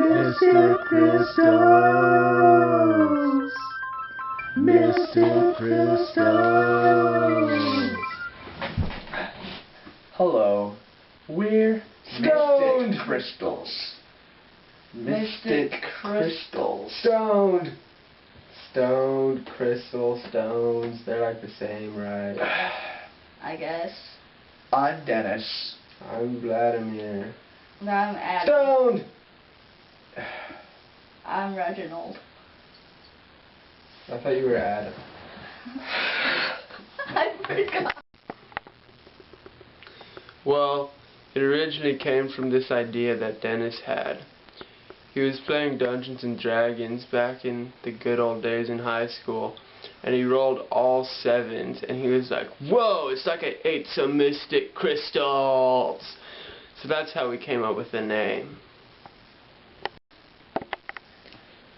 Mr. Crystals. Mr. Crystals. Hello. We're Stoned Crystals. Mystic Crystals. Stoned. Stoned, crystal, stones. They're like the same, right? I guess. I'm Dennis. I'm Vladimir. And I'm Adam. Stoned! I'm Reginald. I thought you were Adam. I forgot. Well, it originally came from this idea that Dennis had. He was playing Dungeons and Dragons back in the good old days in high school, and he rolled all 7s, and he was like, "Whoa, it's like I ate some mystic crystals!" So that's how we came up with the name.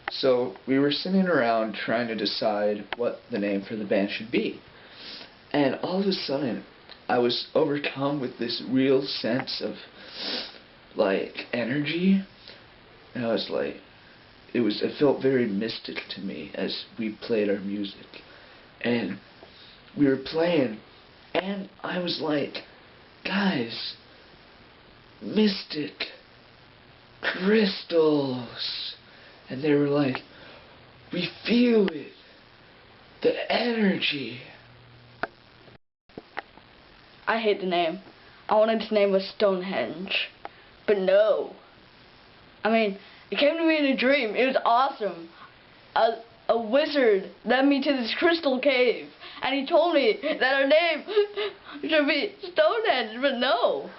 So we were sitting around trying to decide what the name for the band should be. And all of a sudden, I was overcome with this real sense of, like, energy. And I was like, it felt very mystic to me as we played our music. And we were playing, and I was like, guys, mystic crystals. And they were like, we feel it, the energy. I hate the name. I wanted his name was Stonehenge. But no. I mean, it came to me in a dream. It was awesome. A wizard led me to this crystal cave, and he told me that our name should be Stonehenge, but no.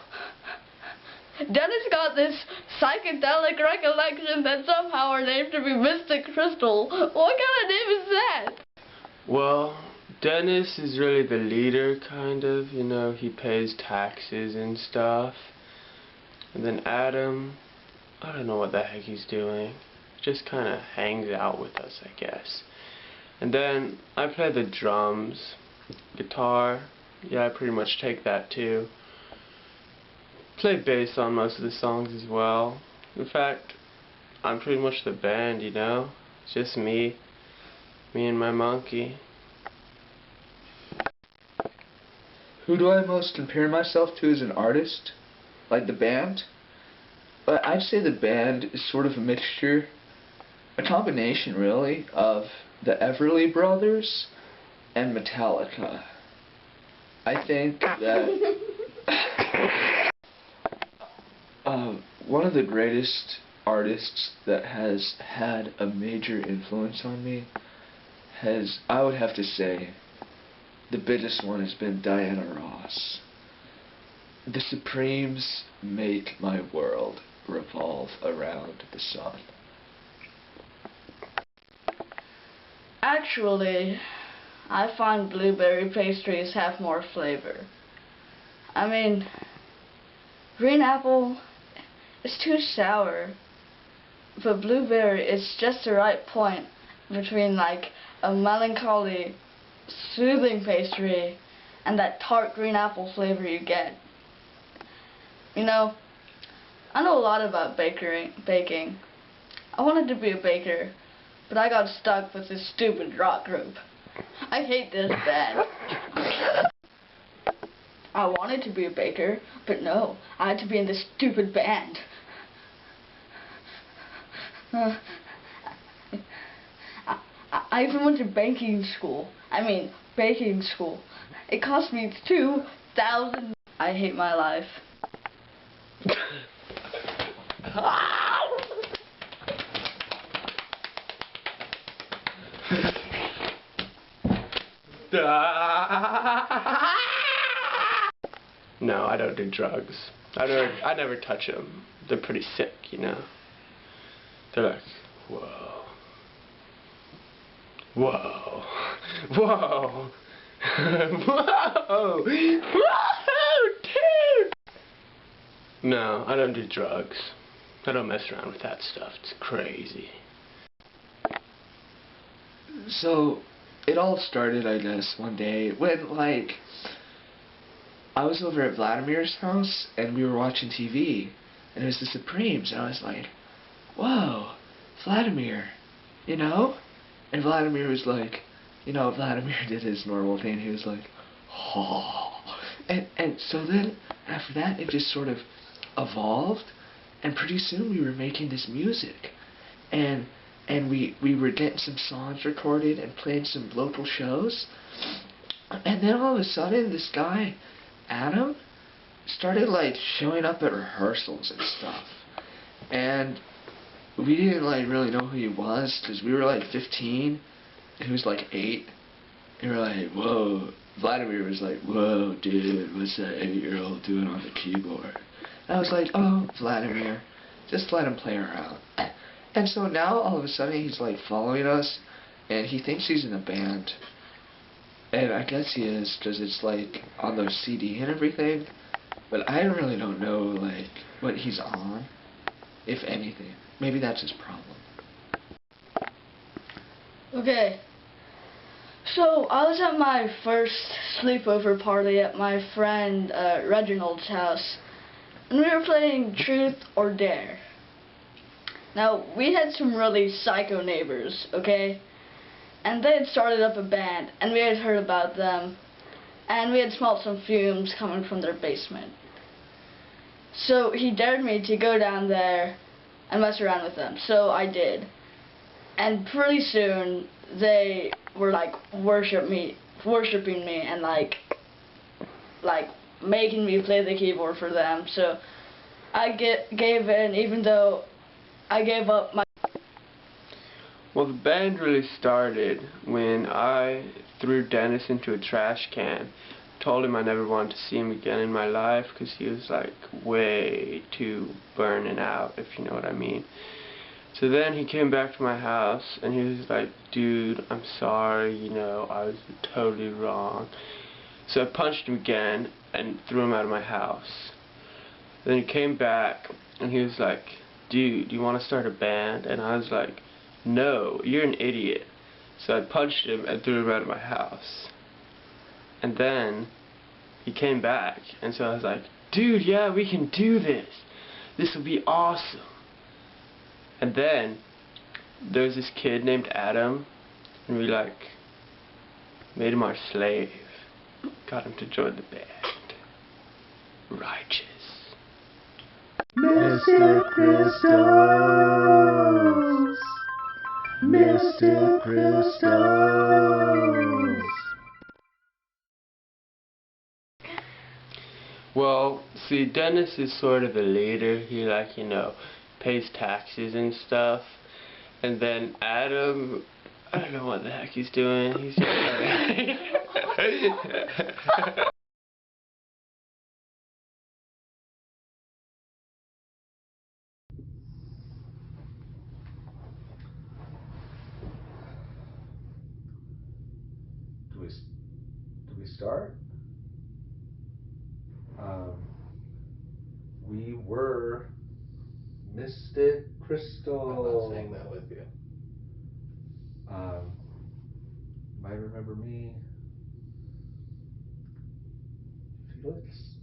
Dennis got this psychedelic recollection that somehow our name should be Mystic Crystal. What kind of name is that? Well, Dennis is really the leader, kind of. You know, he pays taxes and stuff. And then Adam, I don't know what the heck he's doing. Just kind of hangs out with us, I guess. And then I play the drums, guitar. Yeah, I pretty much take that too. Play bass on most of the songs as well. In fact, I'm pretty much the band, you know? It's just me and my monkey. Who do I most compare myself to as an artist? Like the band? But I'd say the band is sort of a mixture, a combination really, of the Everly Brothers and Metallica. I think that one of the greatest artists that has had a major influence on me I would have to say, the biggest one has been Diana Ross. The Supremes make my world revolve around the sun. Actually, I find blueberry pastries have more flavor. I mean, green apple is too sour, but blueberry is just the right point between like a melancholy, soothing pastry and that tart green apple flavor you get. You know, I know a lot about baking. I wanted to be a baker, but I got stuck with this stupid rock group. I hate this band. I wanted to be a baker, but no, I had to be in this stupid band. I even went to baking school. It cost me $2,000. I hate my life. No, I don't do drugs. I never touch them. They're pretty sick, you know. They're like, whoa, whoa, whoa, whoa, whoa, dude. No, I don't do drugs. I don't mess around with that stuff. It's crazy. So, it all started, I guess, one day when, like, I was over at Vladimir's house and we were watching TV and it was the Supremes and I was like, whoa, Vladimir, you know? And Vladimir was like, Vladimir did his normal thing. He was like, oh. And so then, after that, it just sort of evolved. And pretty soon we were making this music. And we were getting some songs recorded and playing some local shows. And then all of a sudden, this guy, Adam, started like showing up at rehearsals and stuff. And we didn't like really know who he was because we were like 15 and he was like 8. And we were like, whoa. Vladimir was like, whoa, dude, what's that 8-year-old doing on the keyboard? And I was like, oh, Vladimir, just let him play around. And so now all of a sudden he's like following us and he thinks he's in a band. And I guess he is because it's like on the CD and everything. But I really don't know like what he's on, if anything. Maybe that's his problem. Okay. So I was at my first sleepover party at my friend Reginald's house. And we were playing Truth or Dare. Now, we had some really psycho neighbors, okay? And they had started up a band, and we had heard about them. And we had smelled some fumes coming from their basement. So he dared me to go down there and mess around with them. So I did. And pretty soon, they were like worshiping me and like making me play the keyboard for them. So I gave in, even though I gave up my... Well, the band really started when I threw Dennis into a trash can. Told him I never wanted to see him again in my life because he was like way too burning out, if you know what I mean. So then he came back to my house and he was like, dude, I'm sorry, I was totally wrong. So I punched him again and threw him out of my house. Then he came back and he was like, dude, do you want to start a band? And I was like, no, you're an idiot. So I punched him and threw him out of my house. And then he came back and so I was like, dude, yeah, we can do this. This will be awesome. And then there was this kid named Adam and we like made him our slave. Got him to join the band. Righteous. Mr. Crystals. Mr. Crystals. Well, see, Dennis is sort of the leader. He pays taxes and stuff. And then Adam, I don't know what the heck he's doing. He's just Do we start? We were Mystic Crystal. I'm not saying that with you. Might remember me. Felix.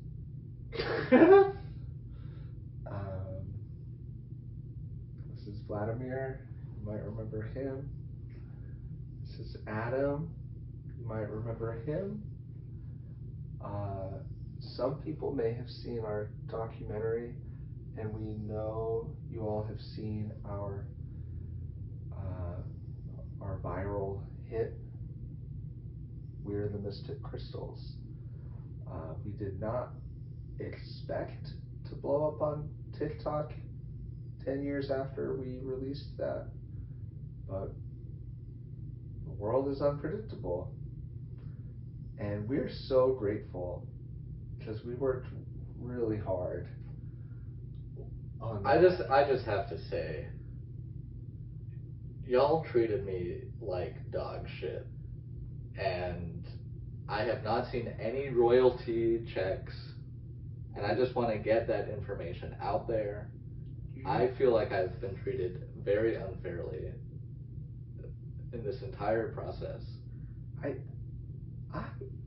This is Vladimir. You might remember him. This is Adam. You might remember him. Some people may have seen our documentary, and we know you all have seen our viral hit, We're the Mystic Crystals. We did not expect to blow up on TikTok 10 years after we released that, but the world is unpredictable. And we're so grateful because we worked really hard on that. I just have to say, y'all treated me like dog shit, and I have not seen any royalty checks, and I just want to get that information out there. I feel like I've been treated very unfairly in this entire process.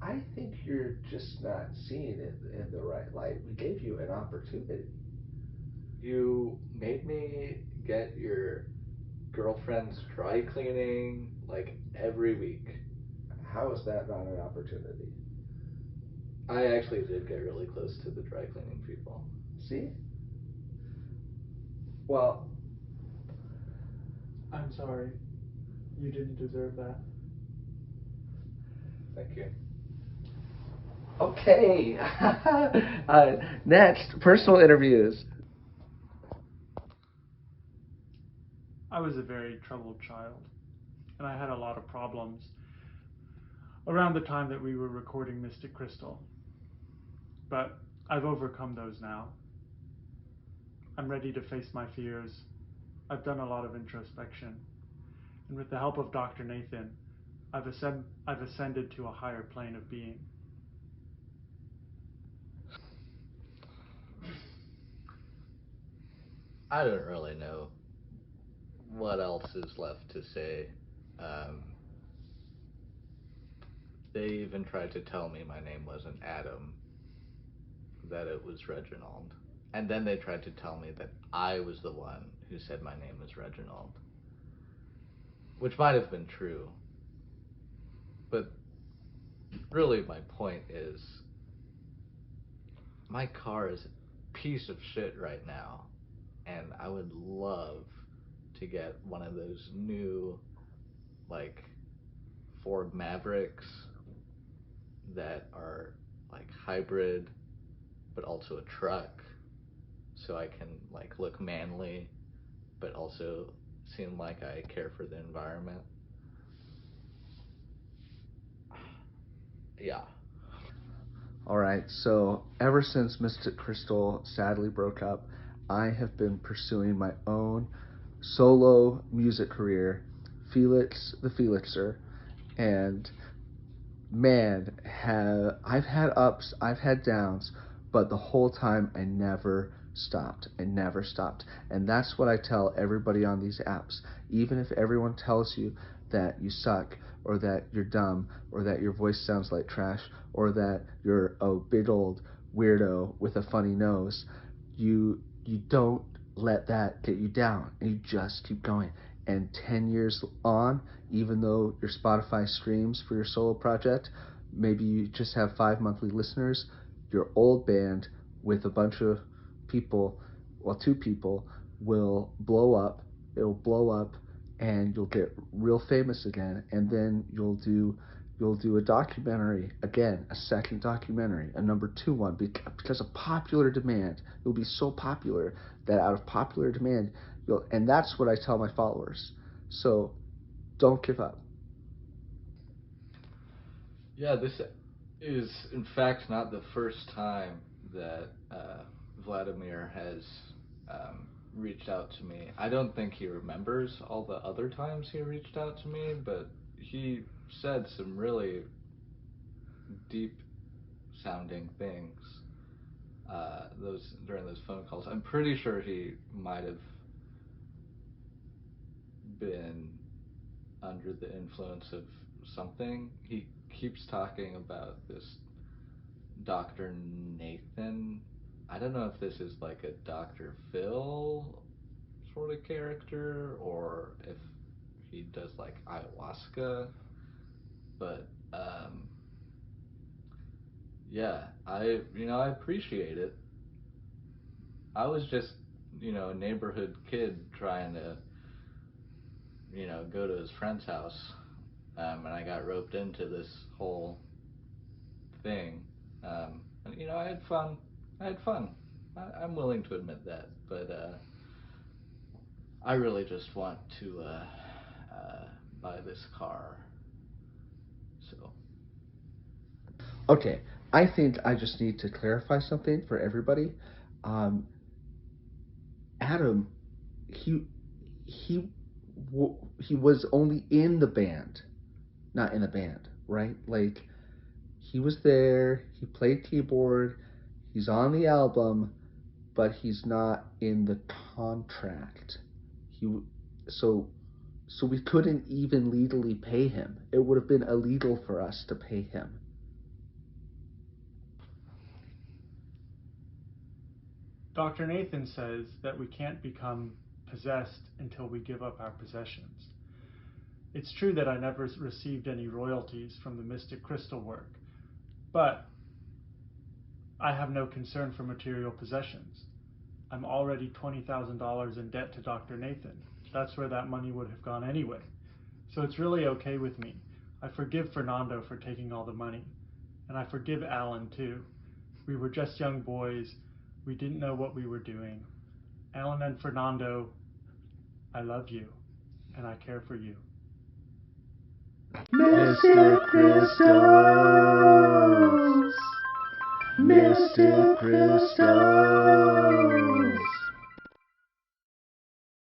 I think you're just not seeing it in the right light. We gave you an opportunity. You made me get your girlfriend's dry cleaning, like, every week. How is that not an opportunity? I actually did get really close to the dry cleaning people. See? Well, I'm sorry. You didn't deserve that. Thank you. okay. Next, personal interviews. I was a very troubled child, and I had a lot of problems around the time that we were recording Mystic Crystal. But I've overcome those now. I'm ready to face my fears. I've done a lot of introspection. And with the help of Dr. Nathan, I've ascended to a higher plane of being. I don't really know what else is left to say. They even tried to tell me my name wasn't Adam, that it was Reginald. And then they tried to tell me that I was the one who said my name was Reginald. Which might have been true. But really my point is, my car is a piece of shit right now. And I would love to get one of those new, like, Ford Mavericks that are like hybrid but also a truck, so I can like look manly but also seem like I care for the environment. Yeah. Alright, so ever since Mystic Crystal sadly broke up, I have been pursuing my own solo music career, Felix the Felixer, and man, I've had ups, I've had downs, but the whole time I never stopped. I never stopped. And that's what I tell everybody on these apps. Even if everyone tells you that you suck, or that you're dumb, or that your voice sounds like trash, or that you're a big old weirdo with a funny nose, you don't let that get you down. And you just keep going. And 10 years on, even though your Spotify streams for your solo project, maybe you just have 5 monthly listeners, your old band with a bunch of people, well, 2 people, will blow up. It'll blow up, and you'll get real famous again. And then you'll do a documentary again, a second documentary, a number 2 one, because of popular demand. You'll be so popular that out of popular demand, and that's what I tell my followers. So don't give up. Yeah, this is in fact not the first time that Vladimir has reached out to me. I don't think he remembers all the other times he reached out to me, but he said some really deep sounding things those during those phone calls. I'm pretty sure he might have been under the influence of something. He keeps talking about this Dr. Nathan. I don't know if this is like a Dr. Phil sort of character or if he does like ayahuasca, but yeah, I appreciate it. I was just, a neighborhood kid trying to, go to his friend's house, and I got roped into this whole thing. And, I had fun. I had fun. I'm willing to admit that, but I really just want to buy this car. So. Okay, I think I just need to clarify something for everybody. Um, Adam, he he he was only in the band, not in the band, right? Like he was there, he played keyboard, he's on the album, but he's not in the contract. He so so we couldn't even legally pay him. It would have been illegal for us to pay him. Dr. Nathan says that we can't become possessed until we give up our possessions. It's true that I never received any royalties from the Mystic Crystal work, but I have no concern for material possessions. I'm already $20,000 in debt to Dr. Nathan. That's where that money would have gone anyway. So it's really okay with me. I forgive Fernando for taking all the money. And I forgive Alan too. We were just young boys. We didn't know what we were doing. Alan and Fernando, I love you. And I care for you. Mr. Crystals, Mr. Crystals.